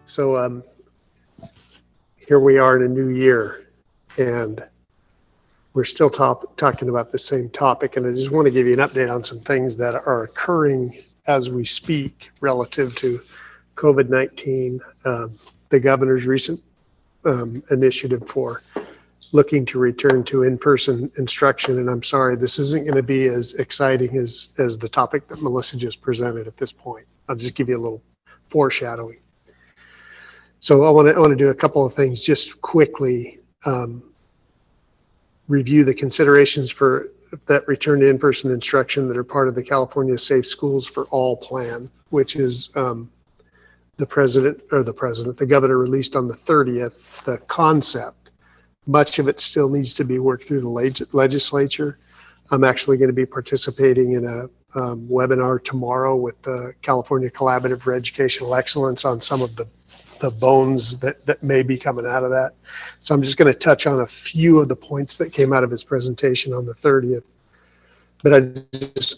So here we are in a new year, and we're still talking about the same topic. And I just want to give you an update on some things that are occurring as we speak relative to COVID-19, the governor's recent initiative for looking to return to in-person instruction. And I'm sorry, this isn't going to be as exciting as the topic that Melissa just presented at this point. I'll just give you a little foreshadowing. So I want to do a couple of things just quickly. Review the considerations for that return to in-person instruction that are part of the California Safe Schools for All plan, which is the governor released on the 30th. The concept, much of it still needs to be worked through the legislature. I'm actually going to be participating in a webinar tomorrow with the California Collaborative for Educational Excellence on some of the bones that may be coming out of that. So I'm just going to touch on a few of the points that came out of his presentation on the 30th. But I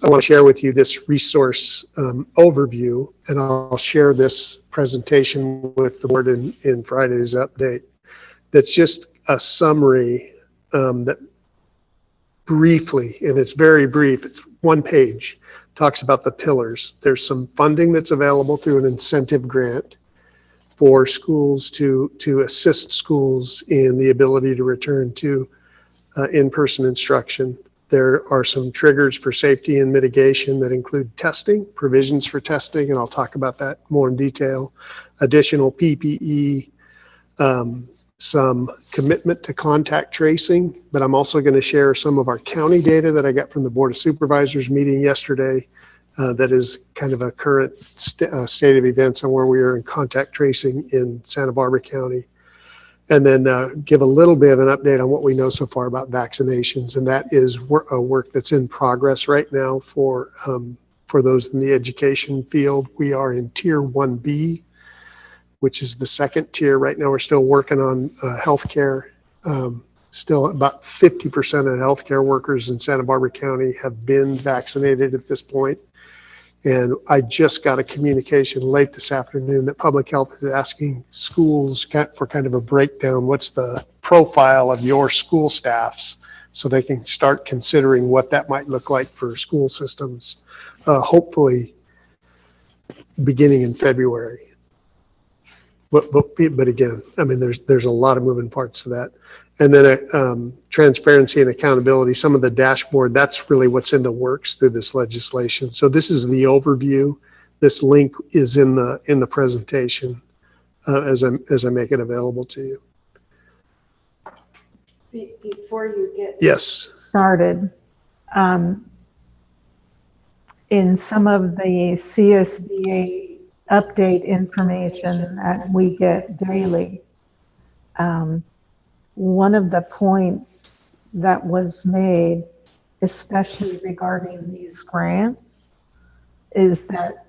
want to share with you this resource overview, and I'll share this presentation with the board in Friday's update. That's just a summary that briefly, and it's very brief, it's one page, talks about the pillars. There's some funding that's available through an incentive grant for schools to assist schools in the ability to return to in-person instruction. There are some triggers for safety and mitigation that include testing, provisions for testing, and I'll talk about that more in detail. Additional PPE, some commitment to contact tracing, but I'm also going to share some of our county data that I got from the Board of Supervisors meeting yesterday. That is kind of a current state of events on where we are in contact tracing in Santa Barbara County. And then give a little bit of an update on what we know so far about vaccinations. And that is work that's in progress right now for those in the education field. We are in Tier 1B, which is the second tier. Right now we're still working on healthcare. Still about 50% of healthcare workers in Santa Barbara County have been vaccinated at this point. And I just got a communication late this afternoon that public health is asking schools for kind of a breakdown. What's the profile of your school staffs, so they can start considering what that might look like for school systems, hopefully beginning in February. But again, I mean, there's a lot of moving parts to that. And then transparency and accountability, some of the dashboard, that's really what's in the works through this legislation. So this is the overview. This link is in the presentation as I make it available to you. Before you get started, in some of the CSBA update information that we get daily, one of the points that was made, especially regarding these grants, is that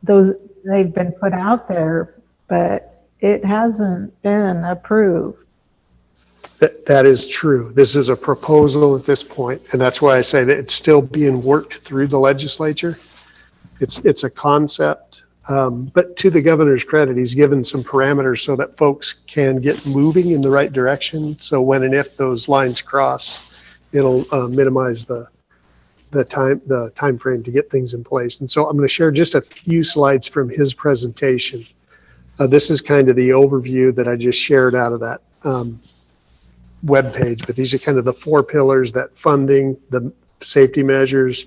they've been put out there, but it hasn't been approved. That is true. This is a proposal at this point, and that's why I say that it's still being worked through the legislature. It's a concept. But to the governor's credit, he's given some parameters so that folks can get moving in the right direction. So when and if those lines cross, it'll minimize the time frame to get things in place. And so I'm going to share just a few slides from his presentation. This is kind of the overview that I just shared out of that web page. But these are kind of the four pillars: that funding, the safety measures,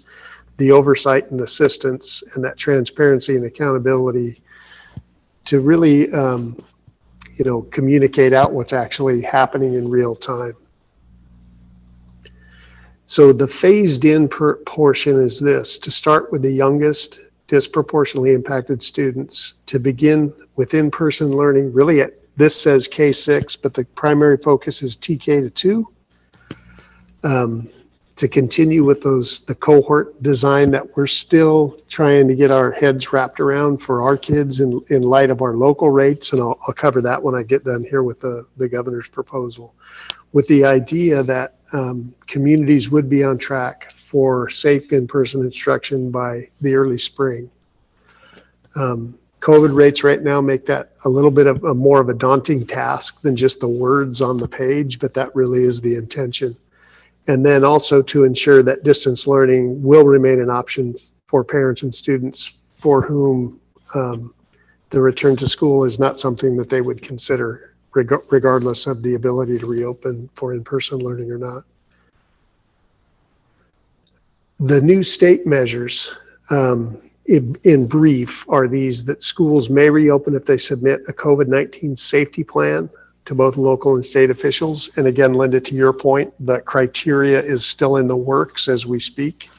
the oversight and assistance, and that transparency and accountability to really, communicate out what's actually happening in real time. So the phased in portion is this: to start with the youngest disproportionately impacted students, to begin with in-person learning. Really, this says K-6, but the primary focus is TK to 2. To continue with the cohort design that we're still trying to get our heads wrapped around for our kids in light of our local rates, and I'll cover that when I get done here with the governor's proposal, with the idea that communities would be on track for safe in-person instruction by the early spring. COVID rates right now make that a little bit of more of a daunting task than just the words on the page, but that really is the intention. And then also to ensure that distance learning will remain an option for parents and students for whom the return to school is not something that they would consider, regardless of the ability to reopen for in-person learning or not. The new state measures, in brief, are these: that schools may reopen if they submit a COVID-19 safety plan to both local and state officials. And again, Linda, to your point, the criteria is still in the works as we speak.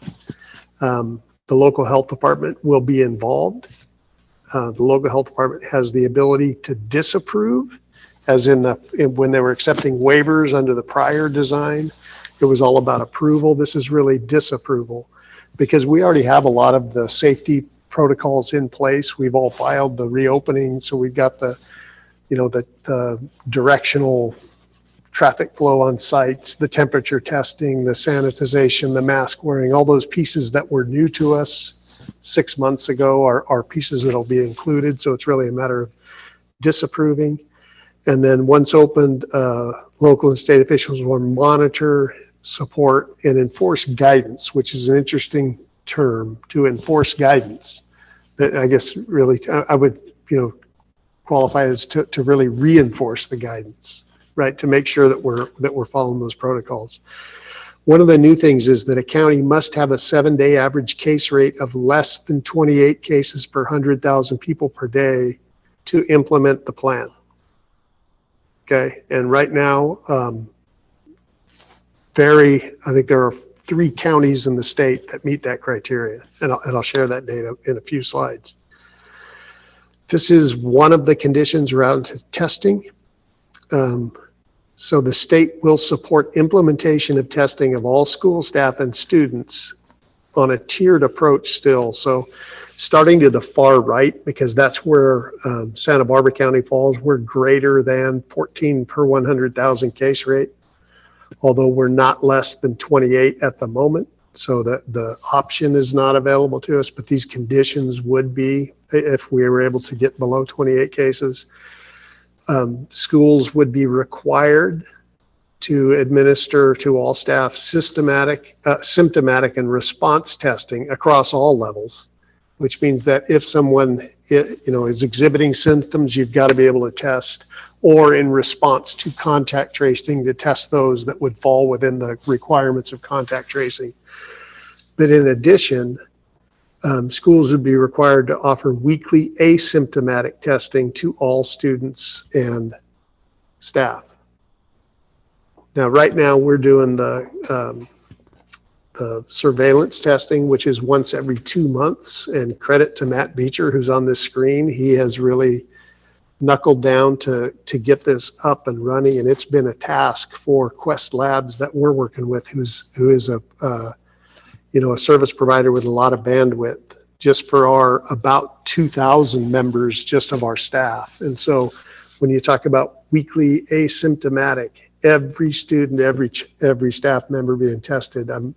The local health department will be involved. The local health department has the ability to disapprove, as in when they were accepting waivers under the prior design, it was all about approval. This is really disapproval, because we already have a lot of the safety protocols in place. We've all filed the reopening, so we've got the directional traffic flow on sites, the temperature testing, the sanitization, the mask wearing, all those pieces that were new to us 6 months ago are pieces that'll be included. So it's really a matter of disapproving. And then once opened, local and state officials will monitor, support, and enforce guidance, which is an interesting term, to enforce guidance. That I guess really I would qualify as to really reinforce the guidance, right? To make sure that we're following those protocols. One of the new things is that a county must have a 7-day average case rate of less than 28 cases per 100,000 people per day to implement the plan. Okay, and right now, I think there are 3 counties in the state that meet that criteria, and I'll share that data in a few slides. This is one of the conditions around testing. So the state will support implementation of testing of all school staff and students on a tiered approach still. So starting to the far right, because that's where Santa Barbara County falls, we're greater than 14 per 100,000 case rate, although we're not less than 28 at the moment. So that the option is not available to us, but these conditions would be if we were able to get below 28 cases. Schools would be required to administer to all staff symptomatic and response testing across all levels, which means that if someone is exhibiting symptoms, you've got to be able to test, or in response to contact tracing, to test those that would fall within the requirements of contact tracing. But in addition, schools would be required to offer weekly asymptomatic testing to all students and staff. Now, right now, we're doing the surveillance testing, which is once every 2 months. And credit to Matt Beecher, who's on this screen. He has really knuckled down to get this up and running. And it's been a task for Quest Labs that we're working with, who is a service provider with a lot of bandwidth, just for our about 2,000 members just of our staff. And so when you talk about weekly asymptomatic, every student, every staff member being tested, I'm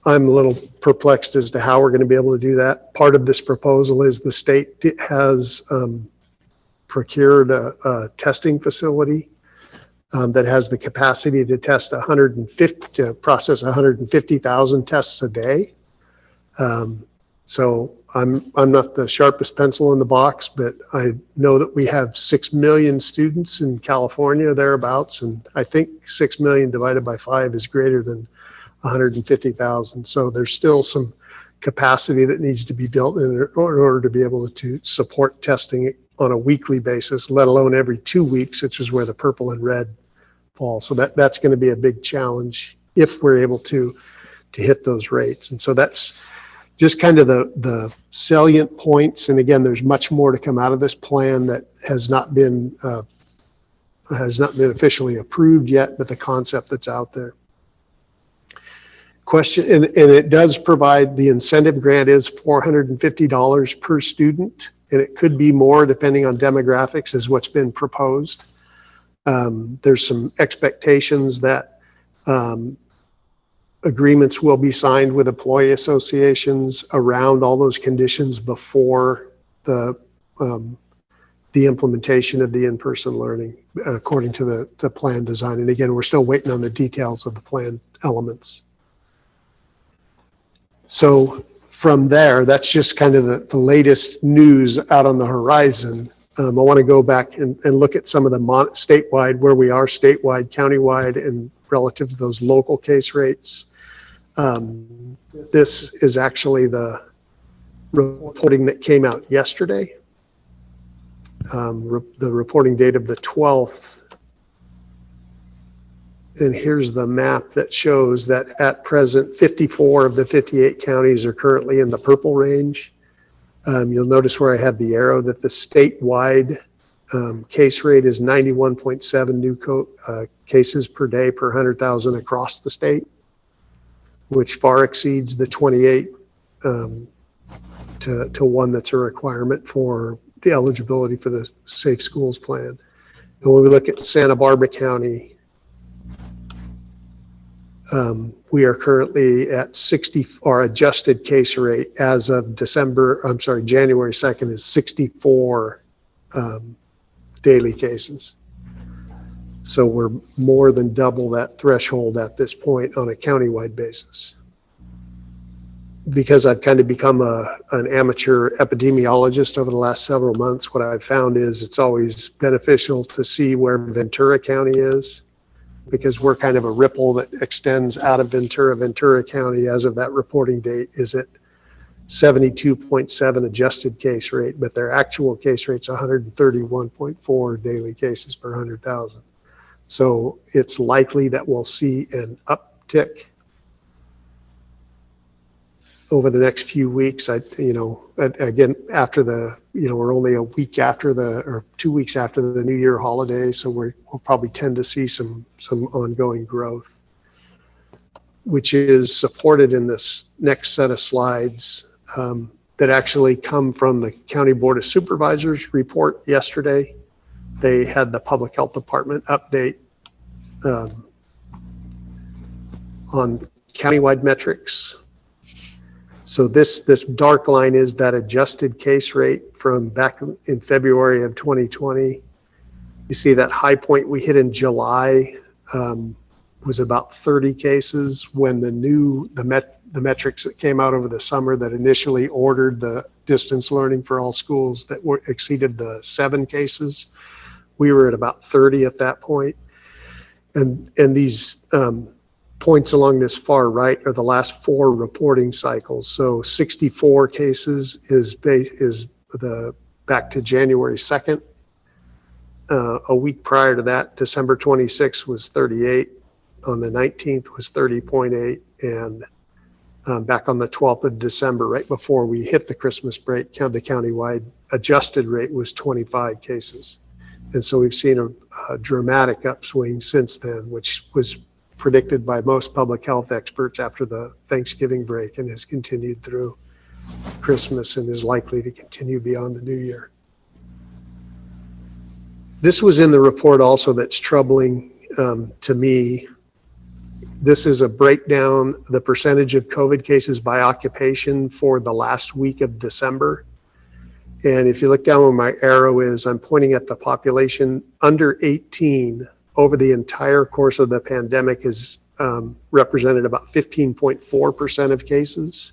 a little perplexed as to how we're going to be able to do that. Part of this proposal is the state has procured a testing facility that has the capacity to process 150,000 tests a day. So I'm not the sharpest pencil in the box, but I know that we have 6 million students in California, thereabouts, and I think 6 million divided by 5 is greater than 150,000. So there's still some capacity that needs to be built in order to be able to support testing on a weekly basis, let alone every 2 weeks, which is where the purple and red fall. So that's going to be a big challenge if we're able to hit those rates. And so that's just kind of the salient points. And again, there's much more to come out of this plan that has not been officially approved yet, but the concept that's out there. Question, and it does provide, the incentive grant is $450 per student, and it could be more depending on demographics, is what's been proposed. There's some expectations that agreements will be signed with employee associations around all those conditions before the implementation of the in-person learning according to the plan design. And again, we're still waiting on the details of the plan elements. So from there, that's just kind of the latest news out on the horizon. I want to go back and look at some of the statewide, where we are statewide, countywide, and relative to those local case rates. This is actually the reporting that came out yesterday. The reporting date of the 12th. And here's the map that shows that at present, 54 of the 58 counties are currently in the purple range. You'll notice where I have the arrow that the statewide case rate is 91.7 new cases per day per 100,000 across the state, which far exceeds the 28 to 1 that's a requirement for the eligibility for the Safe Schools Plan. And when we look at Santa Barbara County, we are currently at 60, our adjusted case rate as of January 2nd is 64 daily cases. So we're more than double that threshold at this point on a countywide basis. Because I've kind of become an amateur epidemiologist over the last several months, what I've found is it's always beneficial to see where Ventura County is, because we're kind of a ripple that extends out of Ventura County as of that reporting date is at 72.7 adjusted case rate, but their actual case rate's 131.4 daily cases per 100,000. So it's likely that we'll see an uptick over the next few weeks. Again, after we're only a week after or 2 weeks after the New Year holiday, so we'll probably tend to see some ongoing growth, which is supported in this next set of slides that actually come from the County Board of Supervisors report yesterday. They had the Public Health Department update on countywide metrics. So this dark line is that adjusted case rate from back in February of 2020. You see that high point we hit in July was about 30 cases when the metrics that came out over the summer that initially ordered the distance learning for all schools that exceeded the 7 cases. We were at about 30 at that point. And these points along this far right are the last 4 reporting cycles. So 64 cases is back to January 2nd. A week prior to that, December 26th was 38. On the 19th was 30.8, and back on the 12th of December, right before we hit the Christmas break, the countywide adjusted rate was 25 cases. And so we've seen a dramatic upswing since then, which was predicted by most public health experts after the Thanksgiving break and has continued through Christmas and is likely to continue beyond the New Year. This was in the report also that's troubling to me. This is a breakdown, the percentage of COVID cases by occupation for the last week of December. And if you look down where my arrow is, I'm pointing at the population under 18 over the entire course of the pandemic is represented about 15.4% of cases.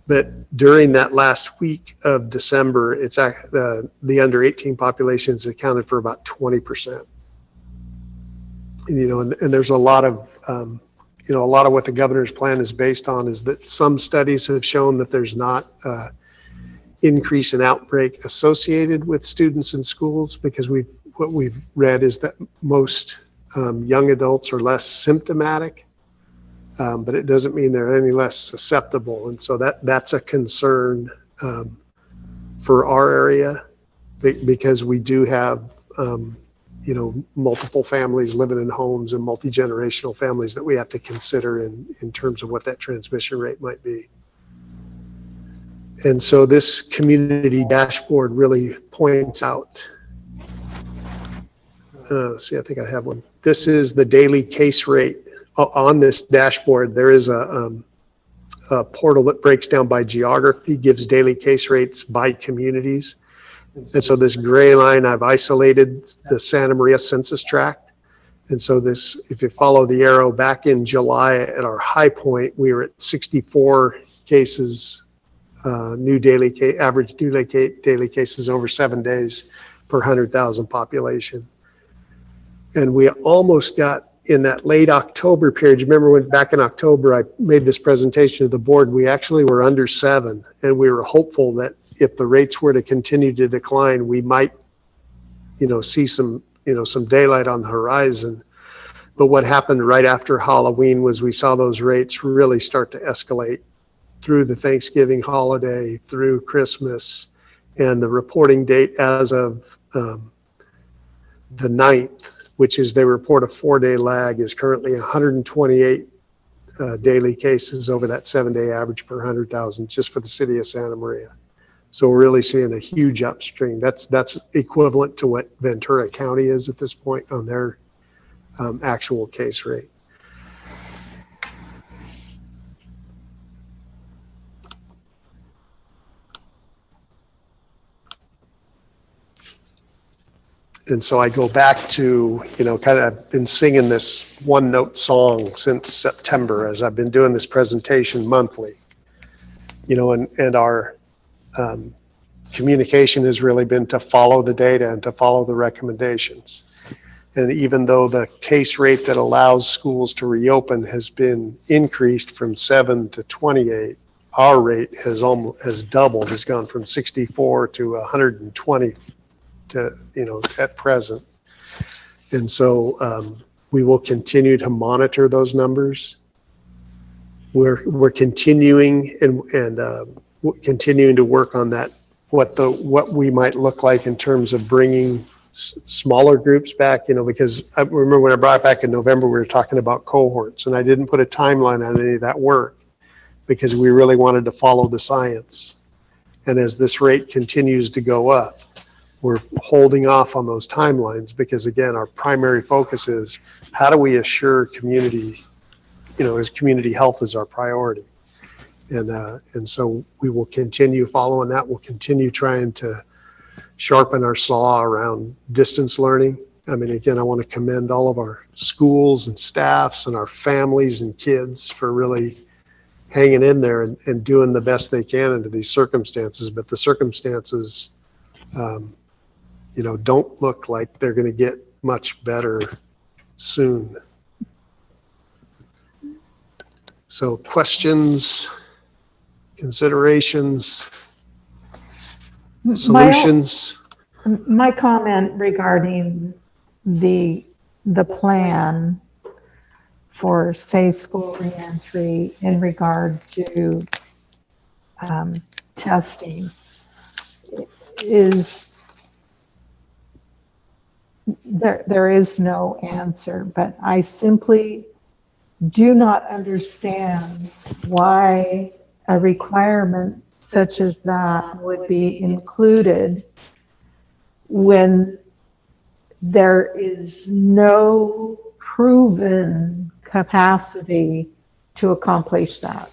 But during that last week of December, it's the under 18 population is accounted for about 20%. And there's a lot of what the governor's plan is based on is that some studies have shown that there's not increase in outbreak associated with students in schools, because what we've read is that most young adults are less symptomatic, but it doesn't mean they're any less susceptible. And so that's a concern for our area, because we do have multiple families living in homes and multi-generational families that we have to consider in terms of what that transmission rate might be. And so this community dashboard really points out, I think I have one. This is the daily case rate on this dashboard. There is a a portal that breaks down by geography, gives daily case rates by communities. And so this gray line, I've isolated the Santa Maria census tract. And so this, if you follow the arrow back in July at our high point, we were at 64 cases, average new daily cases over 7 days per 100,000 population. And we almost got in that late October period. You remember when back in October I made this presentation to the board, we actually were under 7, and we were hopeful that if the rates were to continue to decline, we might, see some daylight on the horizon. But what happened right after Halloween was we saw those rates really start to escalate through the Thanksgiving holiday, through Christmas, and the reporting date as of the 9th, which is they report a 4-day lag, is currently 128 daily cases over that 7-day average per 100,000 just for the city of Santa Maria. So we're really seeing a huge upstream. That's equivalent to what Ventura County is at this point on their actual case rate. And so I go back to, kind of I've been singing this one note song since September as I've been doing this presentation monthly, and our communication has really been to follow the data and to follow the recommendations. And even though the case rate that allows schools to reopen has been increased from 7 to 28, our rate has doubled, has gone from 64 to 120 to, at present. And so we will continue to monitor those numbers. We're continuing and continuing to work on that, what we might look like in terms of bringing smaller groups back, because I remember when I brought it back in November, we were talking about cohorts, and I didn't put a timeline on any of that work because we really wanted to follow the science. And as this rate continues to go up, we're holding off on those timelines because, again, our primary focus is how do we assure community, as community health is our priority. And so we will continue following that. We'll continue trying to sharpen our saw around distance learning. I mean, again, I want to commend all of our schools and staffs and our families and kids for really hanging in there and doing the best they can under these circumstances. But the circumstances, don't look like they're going to get much better soon. So questions, considerations, solutions? My comment regarding the plan for safe school reentry in regard to testing is there is no answer, but I simply do not understand why a requirement such as that would be included when there is no proven capacity to accomplish that.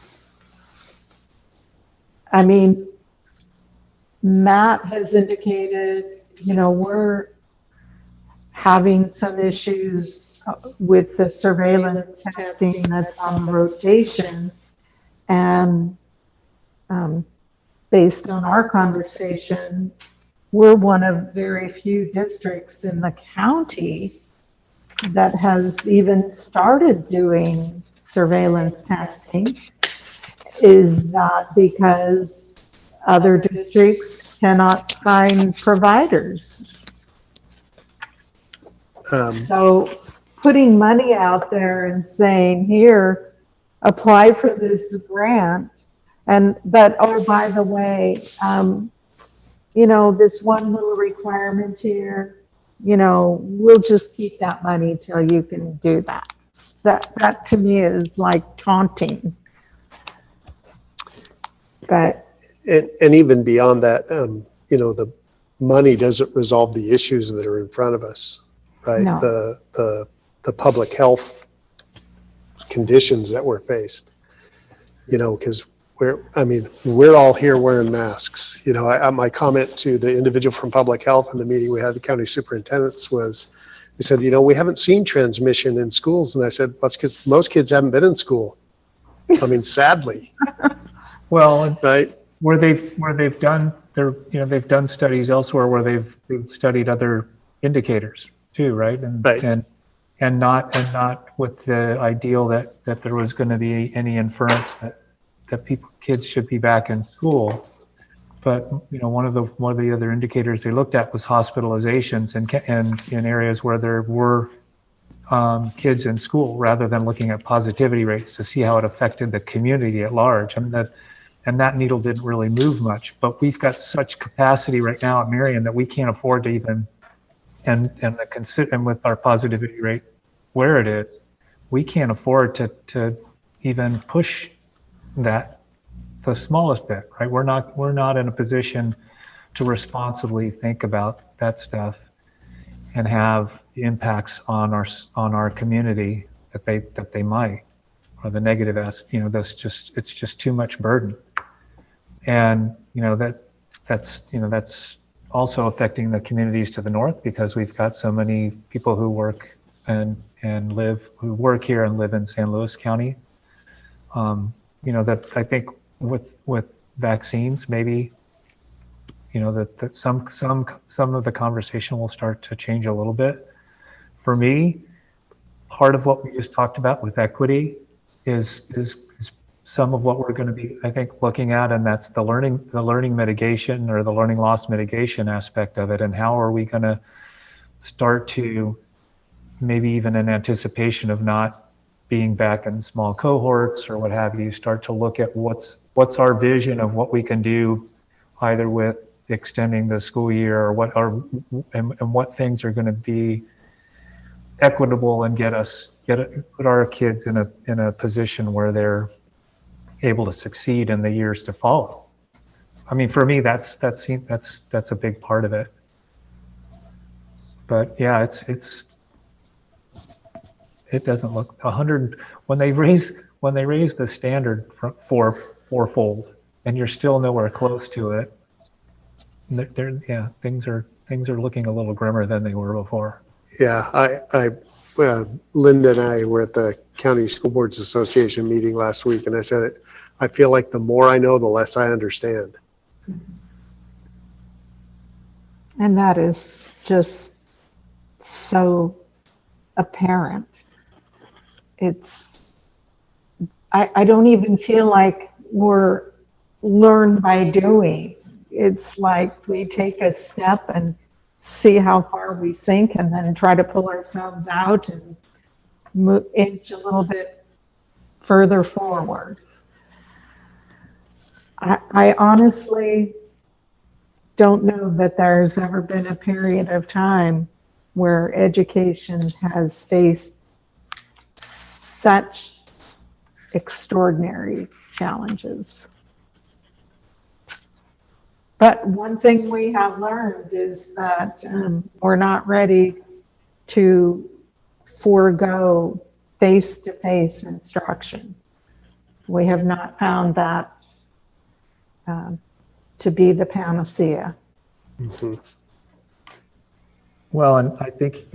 I mean, Matt has indicated, we're having some issues with the surveillance testing that's on rotation, and based on our conversation, we're one of very few districts in the county that has even started doing surveillance testing. Is that because other districts cannot find providers? So putting money out there and saying, here, apply for this grant, but oh, by the way, this one little requirement here, we'll just keep that money till you can do that. That to me is like taunting. But and even beyond that, the money doesn't resolve the issues that are in front of us, right? No. The public health conditions that we're faced, because we're all here wearing masks. You know, my comment to the individual from public health in the meeting we had, the county superintendents, was, they said, you know, we haven't seen transmission in schools. And I said, that's because most kids haven't been in school. I mean, sadly. Well, right. Where they've done they've done studies elsewhere where they've studied other indicators too, right? And not with the ideal that there was going to be any inference that kids should be back in school. But you know, one of the other indicators they looked at was hospitalizations and in areas where there were kids in school, rather than looking at positivity rates to see how it affected the community at large. I mean, that needle didn't really move much. But we've got such capacity right now at Marion that we can't afford to even, and with our positivity rate where it is, we can't afford to even push that the smallest bit, right? We're not in a position to responsibly think about that stuff and have the impacts on our community that they might, or the negative aspect. You know, it's just too much burden, and you know that's also affecting the communities to the north, because we've got so many people who work who work here and live in San Luis County. You know, that I think with vaccines, maybe, you know, that some of the conversation will start to change a little bit. For me, part of what we just talked about with equity is some of what we're going to be, I think, looking at, and that's the learning mitigation, or the learning loss mitigation aspect of it, and how are we going to start to, maybe even in anticipation of not being back in small cohorts or what have you, start to look at what's our vision of what we can do, either with extending the school year, or what things are going to be equitable and put our kids in a position where they're able to succeed in the years to follow. I mean, for me, that's a big part of it. But yeah, it doesn't look 100 when they raise the standard fourfold, and you're still nowhere close to it. Things are looking a little grimmer than they were before. Yeah, Linda and I were at the County School Boards Association meeting last week, and I said I feel like the more I know, the less I understand. And that is just so apparent. I don't even feel like we're learn by doing. It's like we take a step and see how far we sink, and then try to pull ourselves out and inch a little bit further forward. I honestly don't know that there's ever been a period of time where education has faced such extraordinary challenges. But one thing we have learned is that we're not ready to forego face-to-face instruction. We have not found that to be the panacea. Mm-hmm. Well, and I think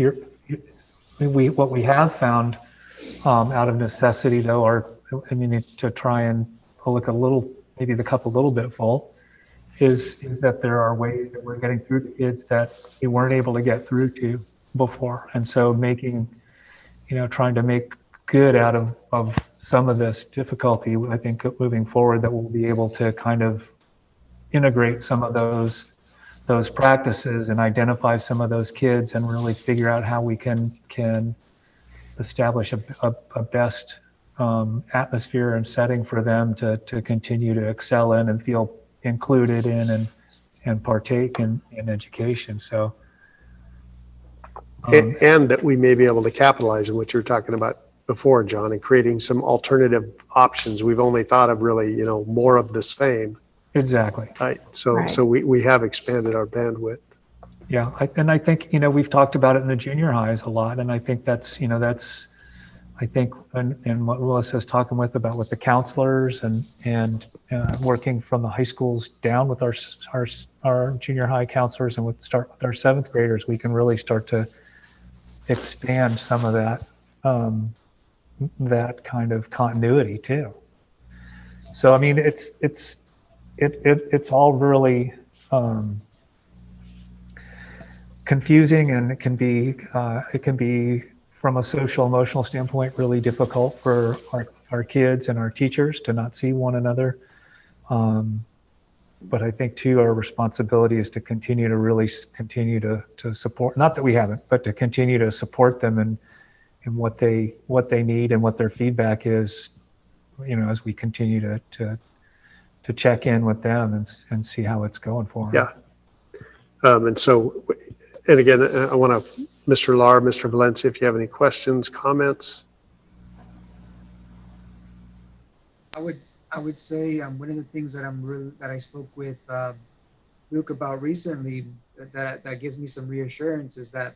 what we have found out of necessity, though, to try and look maybe the cup a little bit full, is that there are ways that we're getting through to kids that we weren't able to get through to before. And so trying to make good out of some of this difficulty, I think moving forward, that we'll be able to kind of integrate some of those practices and identify some of those kids, and really figure out how we can establish a best atmosphere and setting for them to continue to excel in and feel included in and partake in education. So and that we may be able to capitalize on what you were talking about before, John, and creating some alternative options. We've only thought of really, more of the same. Exactly. Right. So we have expanded our bandwidth. Yeah. And I think, we've talked about it in the junior highs a lot. And I think that's I think, and what Melissa's talking with the counselors and working from the high schools down with our junior high counselors and start with our 7th graders, we can really start to expand some of that that kind of continuity too. So I mean, it's all really confusing, and it can be from a social emotional standpoint really difficult for our kids and our teachers to not see one another. But I think too, our responsibility is to continue to support, not that we haven't, but to continue to support them and what they need and what their feedback is, as we continue to check in with them and see how it's going for them. Yeah. And again, I want to, Mr. Lar, Mr. Valencia, if you have any questions, comments. I would say one of the things that I spoke with Luke about recently that gives me some reassurance is that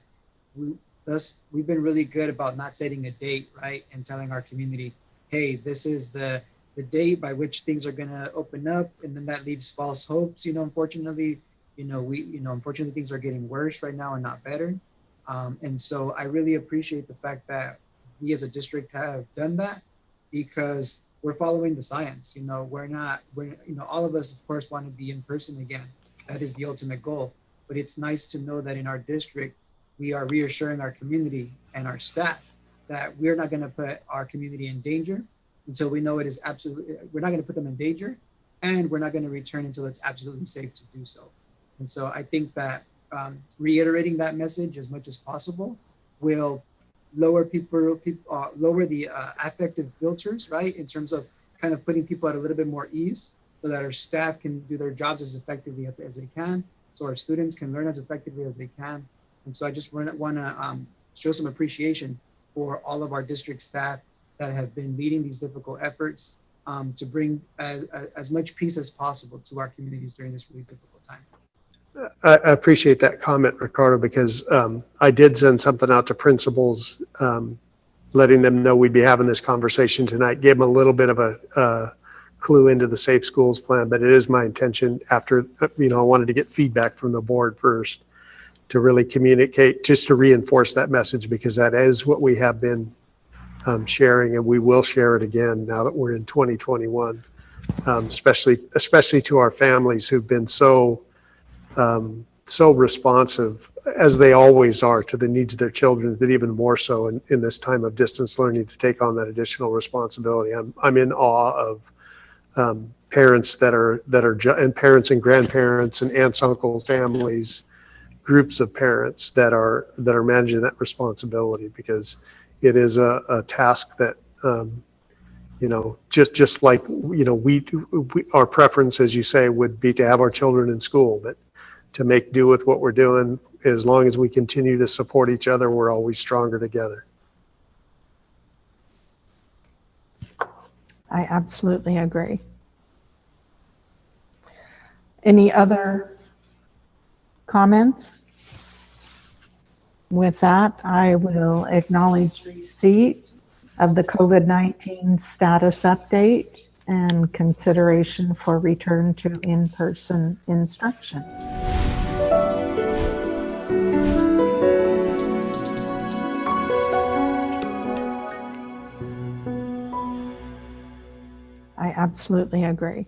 we've been really good about not setting a date, right, and telling our community, hey, this is the date by which things are going to open up, and then that leaves false hopes. Unfortunately, unfortunately things are getting worse right now and not better. And so I really appreciate the fact that we as a district have done that, because we're following the science. All of us, of course, want to be in person again. That is the ultimate goal. But it's nice to know that in our district, we are reassuring our community and our staff that we're not going to put our community in danger. And so we know it is we're not going to put them in danger, and we're not going to return until it's absolutely safe to do so. And so I think that reiterating that message as much as possible will lower lower the affective filters, right? In terms of kind of putting people at a little bit more ease, so that our staff can do their jobs as effectively as they can, so our students can learn as effectively as they can. And so I just want to show some appreciation for all of our district staff that have been leading these difficult efforts to bring as much peace as possible to our communities during this really difficult time. I appreciate that comment, Ricardo, because I did send something out to principals, letting them know we'd be having this conversation tonight, gave them a little bit of a clue into the Safe Schools plan, but it is my intention after, I wanted to get feedback from the board first to really communicate, just to reinforce that message, because that is what we have been sharing, and we will share it again now that we're in 2021, especially to our families who've been so responsive, as they always are, to the needs of their children, but even more so in this time of distance learning, to take on that additional responsibility. I'm in awe of parents and parents and grandparents and aunts, uncles, families, groups of parents that are managing that responsibility, because it is a task that just like our preference, as you say, would be to have our children in school, but to make do with what we're doing, as long as we continue to support each other, we're always stronger together. I absolutely agree. Any other comments? With that, I will acknowledge receipt of the COVID-19 status update and consideration for return to in-person instruction. I absolutely agree.